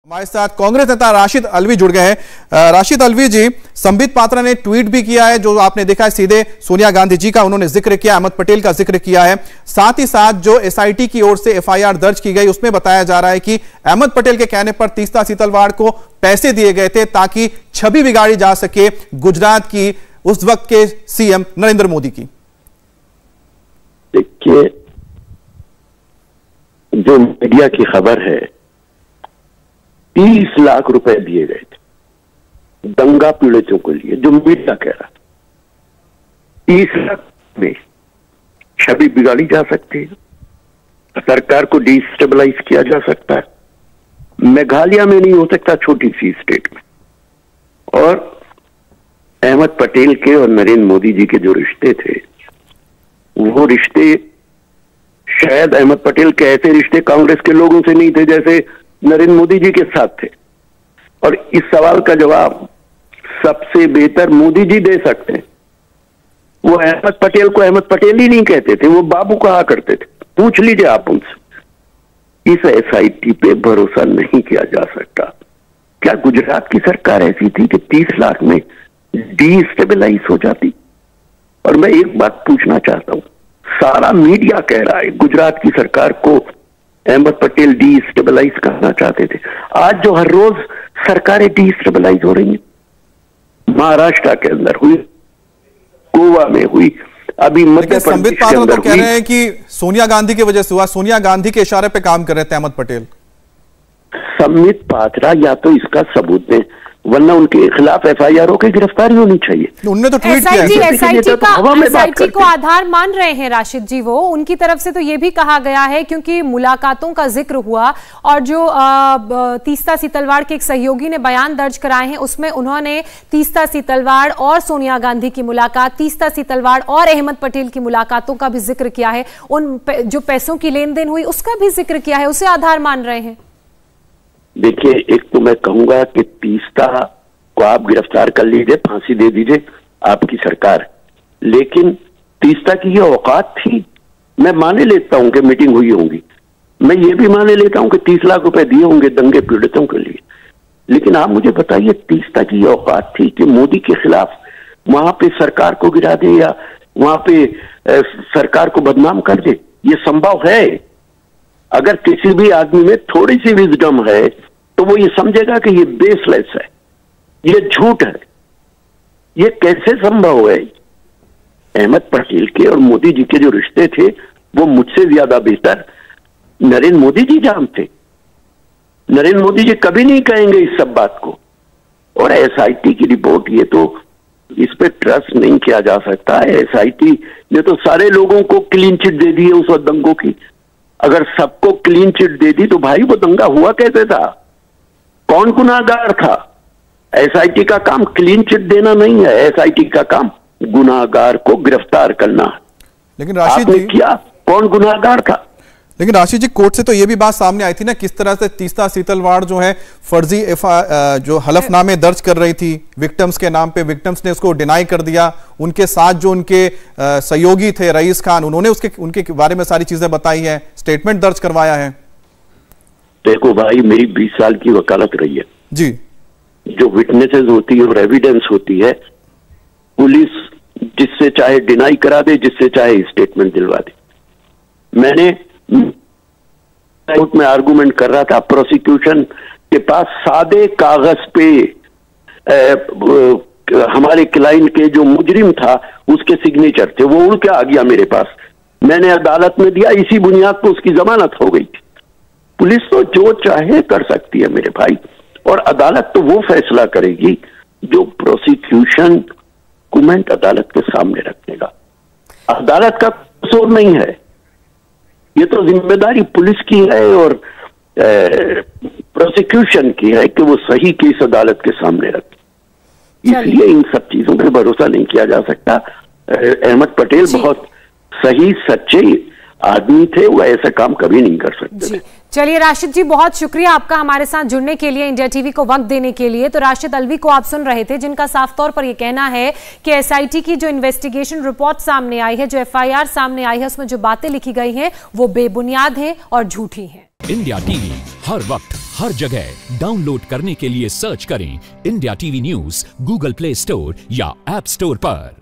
हमारे साथ कांग्रेस नेता राशिद अल्वी जुड़ गए हैं। राशिद अल्वी जी, संबित पात्रा ने ट्वीट भी किया है, जो आपने देखा है सीधे सोनिया गांधी जी का उन्होंने जिक्र किया, अहमद पटेल का जिक्र किया है। साथ ही साथ जो एसआईटी की ओर से एफआईआर दर्ज की गई उसमें बताया जा रहा है कि अहमद पटेल के कहने पर तीस्ता सीतलवाड़ को पैसे दिए गए थे ताकि छवि बिगाड़ी जा सके गुजरात की उस वक्त के सीएम नरेंद्र मोदी की। देखिए, जो मीडिया की खबर है 30 लाख रुपए दिए गए थे दंगा पीड़ितों के लिए, जो मीडिया कह रहा था 30 लाख में छवि बिगाड़ी जा सकती है, सरकार को डिस्टेबलाइज किया जा सकता है। मेघालय में नहीं हो सकता, छोटी सी स्टेट में। और अहमद पटेल के और नरेंद्र मोदी जी के जो रिश्ते थे, वो रिश्ते शायद अहमद पटेल के ऐसे रिश्ते कांग्रेस के लोगों से नहीं थे जैसे नरेंद्र मोदी जी के साथ थे। और इस सवाल का जवाब सबसे बेहतर मोदी जी दे सकते हैं। वो अहमद पटेल को अहमद पटेल ही नहीं कहते थे, वो बाबू कहा करते थे। पूछ लीजिए आप उनसे। इस एसआईटी पे भरोसा नहीं किया जा सकता। क्या गुजरात की सरकार ऐसी थी कि 30 लाख में डिस्टेबलाइज हो जाती? और मैं एक बात पूछना चाहता हूं, सारा मीडिया कह रहा है गुजरात की सरकार को अहमद पटेल डिस्टेबलाइज करना चाहते थे। आज जो हर रोज सरकारें डिस्टेबलाइज हो रही हैं, महाराष्ट्र के अंदर हुई, गोवा में हुई, अभी मध्य संबित पात्रा तो कह रहे हैं कि सोनिया गांधी की वजह से हुआ, सोनिया गांधी के इशारे पे काम कर रहे थे अहमद पटेल। संबित पात्रा या तो इसका सबूत दें, वरना उनके खिलाफ एफआईआर की गिरफ्तारी होनी चाहिए। उनने तो ट्वीट किया है। एसआईटी को आधार मान रहे हैं राशिद जी। वो उनकी तरफ से तो ये भी कहा गया है, क्योंकि मुलाकातों का जिक्र हुआ और जो तीस्ता सीतलवाड़ के एक सहयोगी ने बयान दर्ज कराए हैं, उसमें उन्होंने तीस्ता सीतलवाड़ और सोनिया गांधी की मुलाकात, तीस्ता सीतलवाड़ और अहमद पटेल की मुलाकातों का भी जिक्र किया है। उन जो पैसों की लेन देन हुई उसका भी जिक्र किया है, उसे आधार मान रहे हैं। देखिए, एक तो मैं कहूंगा कि तीस्ता को आप गिरफ्तार कर लीजिए, फांसी दे दीजिए, आपकी सरकार। लेकिन तीस्ता की ये औकात थी। मैं माने लेता हूं कि मीटिंग हुई होगी, मैं ये भी माने लेता हूं कि 30 लाख रुपए दिए होंगे दंगे पीड़ितों के लिए। लेकिन आप मुझे बताइए, तीस्ता की ये औकात थी कि मोदी के खिलाफ वहां पे सरकार को गिरा दे या वहां पे सरकार को बदनाम कर दे? ये संभव है? अगर किसी भी आदमी में थोड़ी सी विजडम है तो वो ये समझेगा कि ये बेसलेस है, ये झूठ है। ये कैसे संभव है? अहमद पटेल के और मोदी जी के जो रिश्ते थे, वो मुझसे ज्यादा बेहतर नरेंद्र मोदी जी जानते। नरेंद्र मोदी जी कभी नहीं कहेंगे इस सब बात को। और एसआईटी की रिपोर्ट, ये तो इस पे ट्रस्ट नहीं किया जा सकता है। एसआईटी ने तो सारे लोगों को क्लीन चिट दे दी है उस वक्त दंगों की। अगर सबको क्लीन चिट दे दी तो भाई वो दंगा हुआ कैसे था? कौन गुनाहगार था? एसआईटी का काम क्लीन चिट देना नहीं है, एसआईटी का काम गुनाहगार को गिरफ्तार करना है। लेकिन राशिद जी, किया, कौन गुनाहगार था? लेकिन राशिद जी, कोर्ट से तो ये भी बात सामने आई थी ना, किस तरह से तीस्ता सीतलवाड़ जो है फर्जी जो हलफनामे दर्ज कर रही थी विक्टिम्स के नाम पे, विक्टिम्स ने उसको डिनाई कर दिया। उनके साथ जो उनके सहयोगी थे रईस खान, उन्होंने उनके बारे में सारी चीजें बताई है, स्टेटमेंट दर्ज करवाया है। देखो भाई, मेरी 20 साल की वकालत रही है जी। जो विटनेसेस होती है और एविडेंस होती है, पुलिस जिससे चाहे डिनाई करा दे, जिससे चाहे स्टेटमेंट दिलवा दे। मैंने कोर्ट में आर्गुमेंट कर रहा था, प्रोसिक्यूशन के पास सादे कागज पे हमारे क्लाइंट के जो मुजरिम था उसके सिग्नेचर थे, वो उड़ के आ गया मेरे पास। मैंने अदालत में दिया, इसी बुनियाद पर उसकी जमानत हो गई थी। पुलिस तो जो चाहे कर सकती है मेरे भाई, और अदालत तो वो फैसला करेगी जो प्रोसिक्यूशन डॉक्यूमेंट अदालत के सामने रखने का। अदालत का कसूर नहीं है, ये तो जिम्मेदारी पुलिस की है और प्रोसिक्यूशन की है कि वो सही केस अदालत के सामने रखे। इसलिए इन सब चीजों पे भरोसा नहीं किया जा सकता। अहमद पटेल बहुत सही सच्चे आदमी थे, वो ऐसा काम कभी नहीं कर सकते। चलिए राशिद जी, बहुत शुक्रिया आपका हमारे साथ जुड़ने के लिए, इंडिया टीवी को वक्त देने के लिए। तो राशिद अल्वी को आप सुन रहे थे, जिनका साफ तौर पर यह कहना है कि एसआईटी की जो इन्वेस्टिगेशन रिपोर्ट सामने आई है, जो एफआईआर सामने आई है, उसमें जो बातें लिखी गई हैं वो बेबुनियाद हैं और झूठी हैं। इंडिया टीवी हर वक्त हर जगह डाउनलोड करने के लिए सर्च करें India TV news Google play store या ऐप स्टोर पर।